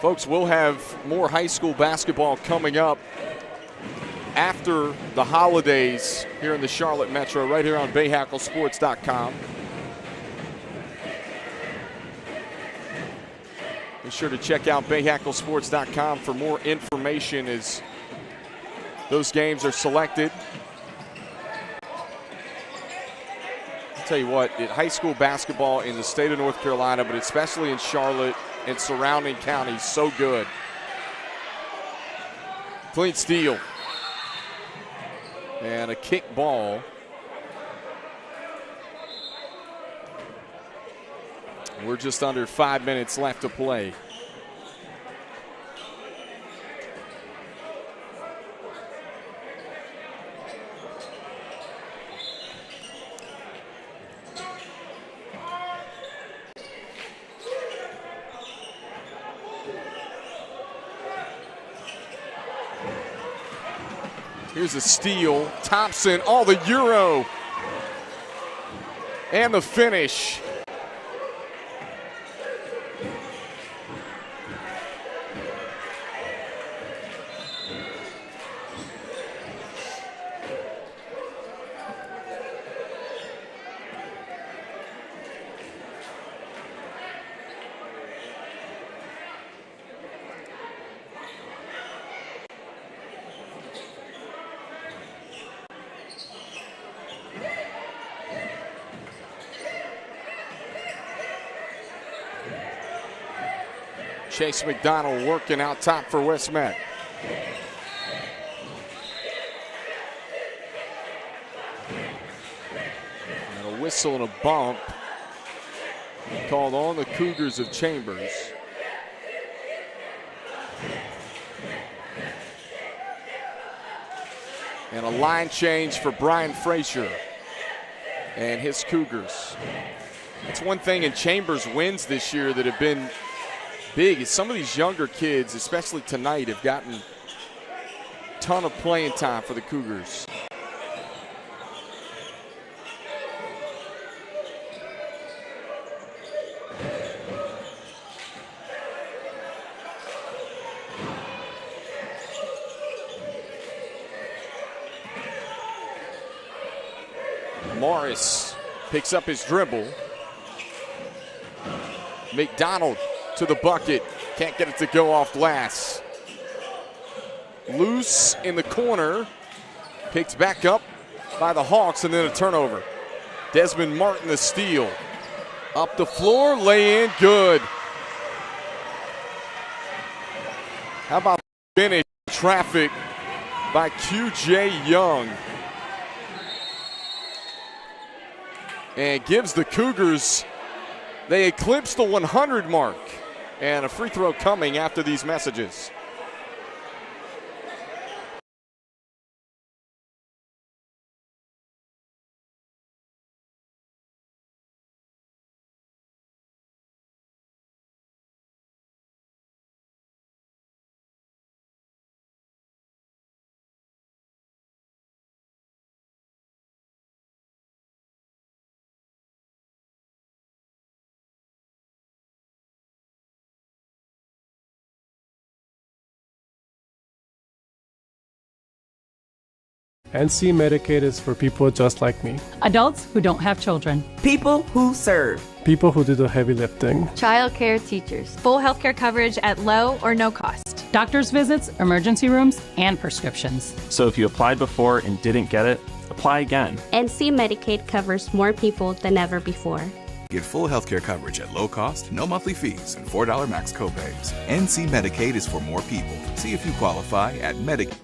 Folks, we'll have more high school basketball coming up after the holidays here in the Charlotte Metro, right here on BahakelSports.com. Be sure to check out BahakelSports.com for more information as those games are selected. I'll tell you what, high school basketball in the state of North Carolina, but especially in Charlotte and surrounding counties, so good. Clean steal. And a kick ball. We're just under 5 minutes left to play. Here's a steal. Thompson, the Euro. And the finish. Chase McDonald working out top for West Meck. And a whistle and a bump called on the Cougars of Chambers. And a line change for Brian Frazier and his Cougars. That's one thing in Chambers wins this year that have been big is some of these younger kids, especially tonight, have gotten a ton of playing time for the Cougars. Morris picks up his dribble. McDonald to the bucket. Can't get it to go off glass. Loose in the corner. Picked back up by the Hawks and then a turnover. Desmond Martin the steal. Up the floor, lay in, good. How about the finish? Traffic by QJ Young. And gives the Cougars, they eclipse the 100 mark. And a free throw coming after these messages. NC Medicaid is for people just like me. Adults who don't have children. People who serve. People who do the heavy lifting. Child care teachers. Full healthcare coverage at low or no cost. Doctor's visits, emergency rooms, and prescriptions. So if you applied before and didn't get it, apply again. NC Medicaid covers more people than ever before. Get full healthcare coverage at low cost, no monthly fees, and $4 max copays. NC Medicaid is for more people. See if you qualify at Medicaid.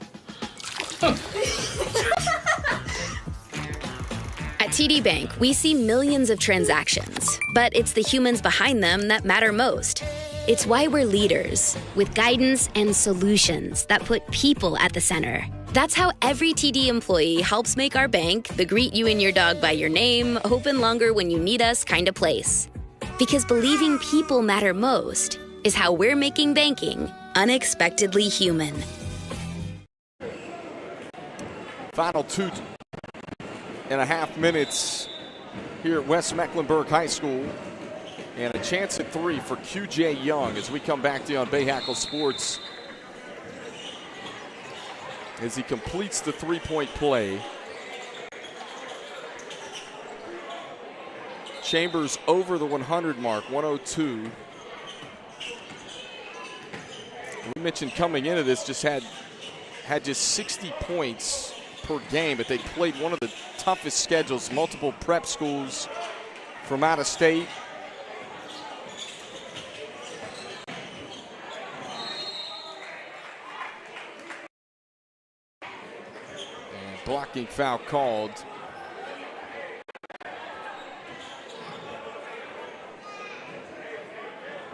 At TD Bank, we see millions of transactions, but it's the humans behind them that matter most. It's why we're leaders, with guidance and solutions that put people at the center. That's how every TD employee helps make our bank the greet you and your dog by your name, open longer when you need us kind of place. Because believing people matter most is how we're making banking unexpectedly human. Final 2.5 minutes here at West Mecklenburg High School. And a chance at three for QJ Young as we come back to you on Bahakel Sports. As he completes the three-point play. Chambers over the 100 mark, 102. We mentioned coming into this just had just 60 points per game, but they played one of the toughest schedules, multiple prep schools from out of state. And blocking foul called.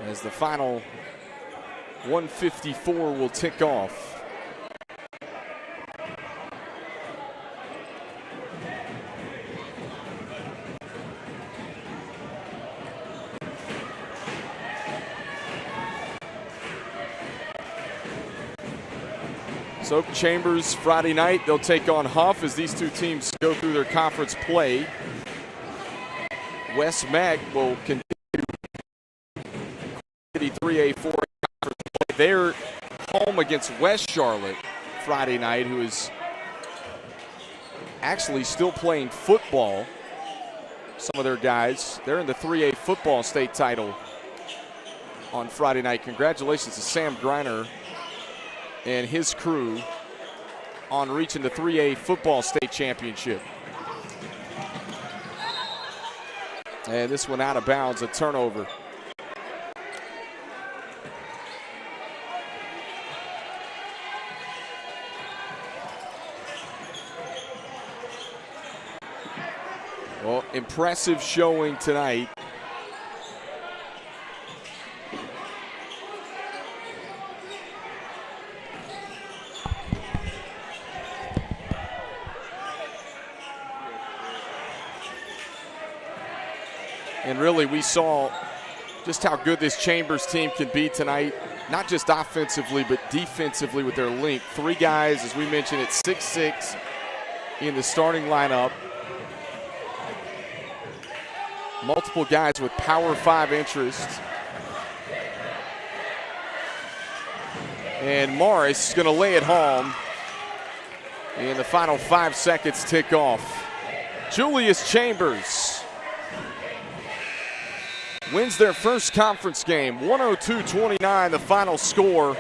As the final 154 will tick off. So Chambers Friday night, they'll take on Huff as these two teams go through their conference play. West Meg will continue 3A4 conference play. They're home against West Charlotte Friday night, who is actually still playing football. Some of their guys, they're in the 3A football state title on Friday night. Congratulations to Sam Griner and his crew on reaching the 3A football state championship. And this one out of bounds, a turnover. Well, impressive showing tonight. And really, we saw just how good this Chambers team can be tonight, not just offensively, but defensively with their length. 3 guys, as we mentioned, at 6'6" in the starting lineup. Multiple guys with Power 5 interest. And Morris is going to lay it home. And the final 5 seconds tick off. Julius Chambers wins their first conference game, 102-29 the final score.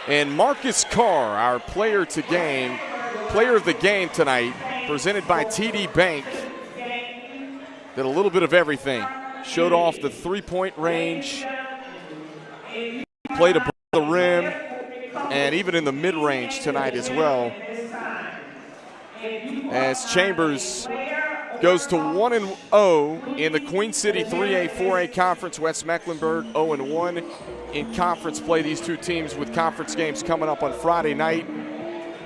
And Marcus Carr, our player of the game tonight, presented by TD Bank, did a little bit of everything. Showed off the 3-point range, played above the rim, and even in the mid-range tonight as well. As Chambers goes to 1-0 in the Queen City 3A, 4A conference. West Mecklenburg 0-1 in conference play. These two teams with conference games coming up on Friday night.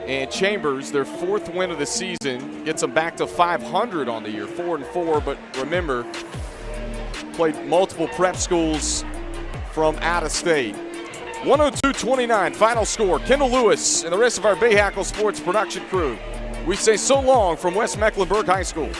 And Chambers, their 4th win of the season, gets them back to 500 on the year, 4-4. But remember, played multiple prep schools from out of state. 102-29, final score. Kendall Lewis and the rest of our Bahakel Sports production crew, we say so long from West Mecklenburg High School.